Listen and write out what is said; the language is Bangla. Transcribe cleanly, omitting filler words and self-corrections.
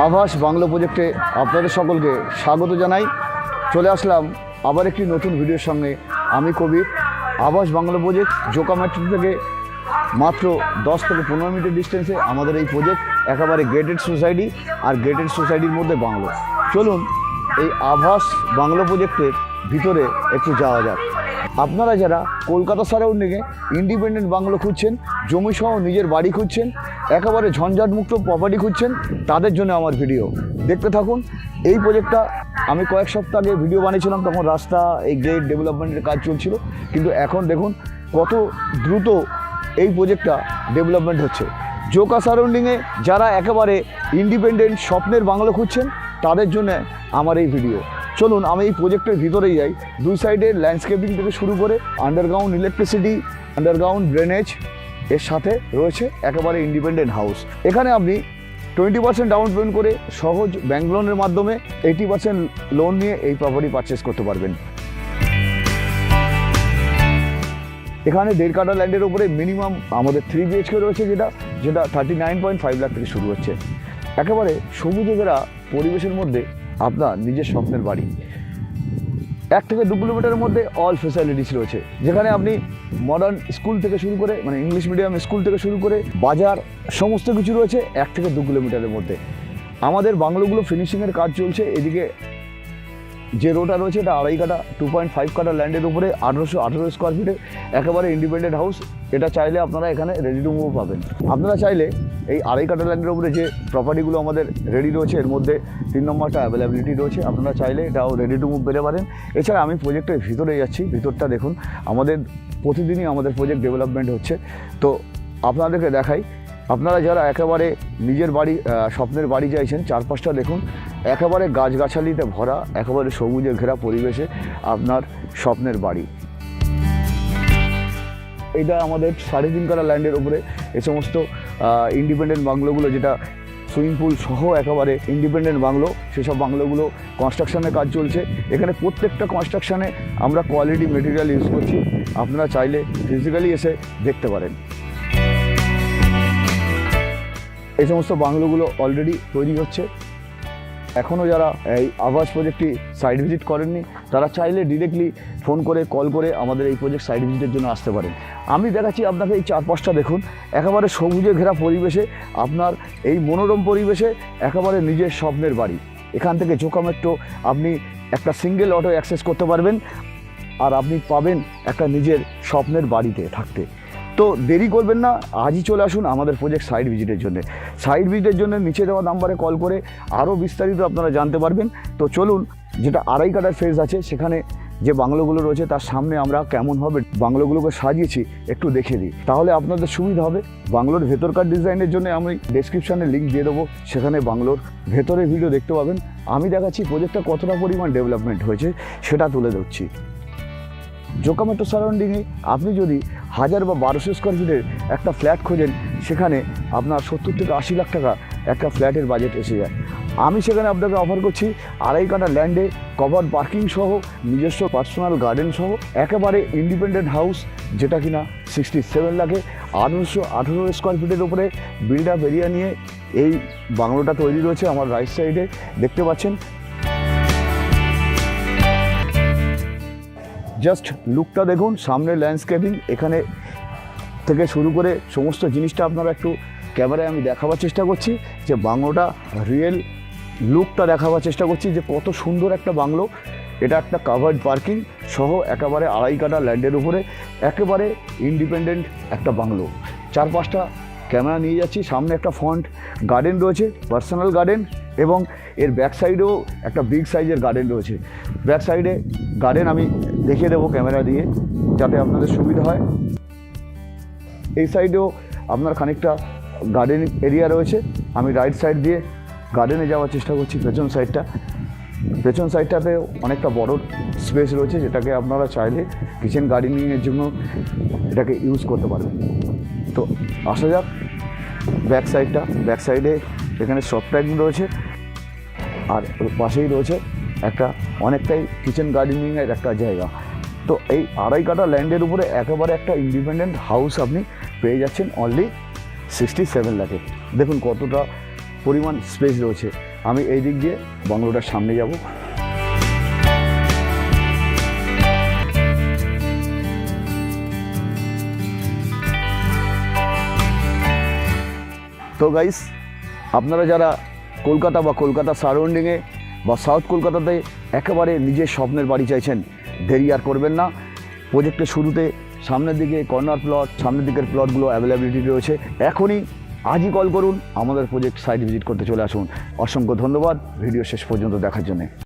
আভাস বাংলো প্রজেক্টে আপনাদের সকলকে স্বাগত জানাই। চলে আসলাম আবার একটি নতুন ভিডিওর সঙ্গে। আমি কবির। আভাস বাংলো প্রজেক্ট জোকা মেট্রো থেকে মাত্র 10 থেকে 15 মিনিটের ডিস্টেন্সে আমাদের এই প্রজেক্ট, একেবারে গেটেড সোসাইটি, আর গেটেড সোসাইটির মধ্যে বাংলো। চলুন এই আভাস বাংলো প্রজেক্টের ভিতরে একটু যাওয়া যাক। আপনারা যারা কলকাতা সারাউন্ডিংয়ে ইন্ডিপেন্ডেন্ট বাংলো খুঁজছেন, জমিসহ নিজের বাড়ি খুঁজছেন, একেবারে ঝঞ্ঝাটমুক্ত প্রপার্টি খুঁজছেন, তাদের জন্য আমার ভিডিও দেখতে থাকুন। এই প্রজেক্টটা আমি কয়েক সপ্তাহ আগে ভিডিও বানিয়েছিলাম, তখন রাস্তা এই গেট ডেভেলপমেন্টের কাজ চলছিল, কিন্তু এখন দেখুন কত দ্রুত এই প্রজেক্টটা ডেভেলপমেন্ট হচ্ছে। জোকা সারাউন্ডিংয়ে যারা একেবারে ইন্ডিপেন্ডেন্ট স্বপ্নের বাংলো খুঁজছেন, তাদের জন্য আমার এই ভিডিও। চলুন আমি এই প্রজেক্টের ভিতরেই যাই। দুই সাইডে ল্যান্ডস্কেপিং থেকে শুরু করে আন্ডারগ্রাউন্ড ইলেকট্রিসিটি, আন্ডারগ্রাউন্ড ড্রেনেজ, এর সাথে রয়েছে একেবারে ইন্ডিপেন্ডেন্ট হাউস। এখানে আপনি 20% ডাউন পেমেন্ট করে সহজ ব্যাংক লোনের মাধ্যমে 80% লোন নিয়ে এই প্রপার্টি পারচেস করতে পারবেন। এখানে 1.5 কাঠা ল্যান্ডের উপরে মিনিমাম আমাদের 3 BHK রয়েছে, যেটা 39.5 লাখ থেকে শুরু হচ্ছে। একেবারে সবুজে ঘেরা পরিবেশের মধ্যে আপনার নিজের স্বপ্নের বাড়ি। 1 থেকে 2 কিলোমিটারের মধ্যে অল ফেসিলিটিস রয়েছে, যেখানে আপনি মডার্ন স্কুল থেকে শুরু করে, মানে ইংলিশ মিডিয়াম স্কুল থেকে শুরু করে বাজার, সমস্ত কিছু রয়েছে 1 থেকে 2 কিলোমিটারের মধ্যে। আমাদের বাংলোগুলো ফিনিশিংয়ের কাজ চলছে। এদিকে যে রোডটা রয়েছে এটা 2.5 কাঠা 2.5 কাঠা ল্যান্ডের উপরে 1818 স্কোয়ার ফিটে একেবারে ইন্ডিপেন্ডেন্ট হাউস। এটা চাইলে আপনারা এখানে রেডি টু মুভ পাবেন। আপনারা চাইলে এই 2.5 কাঠা ল্যান্ডের উপরে যে প্রপার্টিগুলো আমাদের রেডি রয়েছে, এর মধ্যে 3 নম্বরটা অ্যাভেলেবিলিটি রয়েছে, আপনারা চাইলে এটাও রেডি টু মুভ পেতে পারেন। এছাড়া আমি প্রজেক্টের ভিতরে যাচ্ছি। ভিতরটা দেখুন, আমাদের প্রতিদিনই আমাদের প্রজেক্ট ডেভেলপমেন্ট হচ্ছে। তো আপনাদেরকে দেখাই। আপনারা যারা একেবারে নিজের বাড়ি, স্বপ্নের বাড়ি চাইছেন, চারপাশটা দেখুন একেবারে গাছগাছালিতে ভরা, একেবারে সবুজে ঘেরা পরিবেশে আপনার স্বপ্নের বাড়ি। এটা আমাদের 3.5 কাঠা ল্যান্ডের উপরে এই সমস্ত ইন্ডিপেন্ডেন্ট বাংলোগুলো, যেটা সুইমিং পুল সহ একেবারে ইন্ডিপেন্ডেন্ট বাংলো, সেসব বাংলোগুলো কনস্ট্রাকশনের কাজ চলছে। এখানে প্রত্যেকটা কনস্ট্রাকশানে আমরা কোয়ালিটি মেটেরিয়াল ইউজ করছি। আপনারা চাইলে ফিজিক্যালি এসে দেখতে পারেন। এই সমস্ত বাংলোগুলো অলরেডি তৈরি হচ্ছে। এখনও যারা এই আভাস প্রজেক্টটি সাইট ভিজিট করেননি, তারা চাইলে ডিরেক্টলি ফোন করে, কল করে আমাদের এই প্রজেক্ট সাইট ভিজিটের জন্য আসতে পারেন। আমি দেখাচ্ছি আপনাকে এই চারপাশটা দেখুন, একেবারে সবুজে ঘেরা পরিবেশে, আপনার এই মনোরম পরিবেশে একেবারে নিজের স্বপ্নের বাড়ি। এখান থেকে জোকা মেট্রো আপনি একটা সিঙ্গেল অটো অ্যাক্সেস করতে পারবেন, আর আপনি পাবেন একটা নিজের স্বপ্নের বাড়িতে থাকতে। তো দেরি করবেন না, আজই চলে আসুন আমাদের প্রজেক্ট সাইট ভিজিটের জন্য। সাইট ভিজিটের জন্য নিচে দেওয়া নাম্বারে কল করে আরও বিস্তারিত আপনারা জানতে পারবেন। তো চলুন, যেটা 2.5 কাঠার ফেজ আছে, সেখানে যে বাংলোগুলো রয়েছে তার সামনে আমরা কেমনভাবে বাংলোগুলোকে সাজিয়েছি একটু দেখে দিই, তাহলে আপনাদের সুবিধা হবে। বাংলোর ভেতরকার ডিজাইনের জন্য আমি ডেসক্রিপশানে লিঙ্ক দিয়ে দেবো, সেখানে বাংলোর ভেতরের ভিডিও দেখতে পাবেন। আমি দেখাচ্ছি প্রজেক্টটা কতটা পরিমাণ ডেভেলপমেন্ট হয়েছে সেটা তুলে ধরছি। জোকা মেট্রো সারাউন্ডিংয়ে আপনি যদি 1000 বা 1200 স্কোয়ার ফিটের একটা ফ্ল্যাট খোঁজেন, সেখানে আপনার 70 থেকে 80 লাখ টাকা একটা ফ্ল্যাটের বাজেট এসে যায়। আমি সেখানে আপনাকে অফার করছি 2.5 কাঠা ল্যান্ডে কভার পার্কিং সহ, নিজস্ব পার্সোনাল গার্ডেন সহ একেবারে ইন্ডিপেন্ডেন্ট হাউস, যেটা কিনা 67 লাখে 1818 স্কোয়ার ফিটের উপরে বিল্ড আপ এরিয়া নিয়ে এই বাংলোটা তৈরি রয়েছে। আমার রাইট সাইডে দেখতে পাচ্ছেন। জাস্ট লুকটা দেখুন, সামনে ল্যান্ডস্কেপিং, এখানে থেকে শুরু করে সমস্ত জিনিসটা আপনারা একটু ক্যামেরায় আমি দেখাবার চেষ্টা করছি, যে বাংলোটা রিয়েল লুকটা দেখাবার চেষ্টা করছি, যে কত সুন্দর একটা বাংলো। এটা একটা কাভার্ড পার্কিং সহ একেবারে 2.5 কাঠা ল্যান্ডের উপরে একেবারে ইন্ডিপেন্ডেন্ট একটা বাংলো। 4-5টা ক্যামেরা নিয়ে যাচ্ছি। সামনে একটা ফ্রন্ট গার্ডেন রয়েছে, পার্সোনাল গার্ডেন, এবং এর ব্যাক সাইডেও একটা বিগ সাইজের গার্ডেন রয়েছে। ব্যাক সাইডে গার্ডেন আমি দেখিয়ে দেবো ক্যামেরা দিয়ে, যাতে আপনাদের সুবিধা হয়। এই সাইডেও আপনার খানিকটা গার্ডেন এরিয়া রয়েছে। আমি রাইট সাইড দিয়ে গার্ডেনে যাওয়ার চেষ্টা করছি। পেছন সাইডটাতেও অনেকটা বড় স্পেস রয়েছে, যেটাকে আপনারা চাইলে কিচেন গার্ডেনিংয়ের জন্য এটাকে ইউজ করতে পারবেন। তো আসা যাক ব্যাক সাইডে এখানে শপ ট্যাঙ্ক রয়েছে, আর পাশেই রয়েছে একটা অনেকটাই কিচেন গার্ডেনিংয়ের একটা জায়গা। তো এই 2.5 কাঠা ল্যান্ডের উপরে একেবারে একটা ইন্ডিপেন্ডেন্ট হাউস আপনি পেয়ে যাচ্ছেন অনলি 67 লাখে। দেখুন কতটা পরিমাণ স্পেস রয়েছে। আমি এই দিক দিয়ে বাংলোটার সামনে যাব। তো গাইস, আপনারা যারা কলকাতা বা কলকাতা সারাউন্ডিংয়ে বা সাউথ কলকাতাতে একেবারে নিজের স্বপ্নের বাড়ি চাইছেন, দেরি আর করবেন না। প্রজেক্টের শুরুতে সামনের দিকে কর্নার প্লট, সামনের দিকের প্লটগুলো অ্যাভেলেবিলিটি রয়েছে। এখনই আজই কল করুন, আমাদের প্রজেক্ট সাইট ভিজিট করতে চলে আসুন। অসংখ্য ধন্যবাদ ভিডিও শেষ পর্যন্ত দেখার জন্য।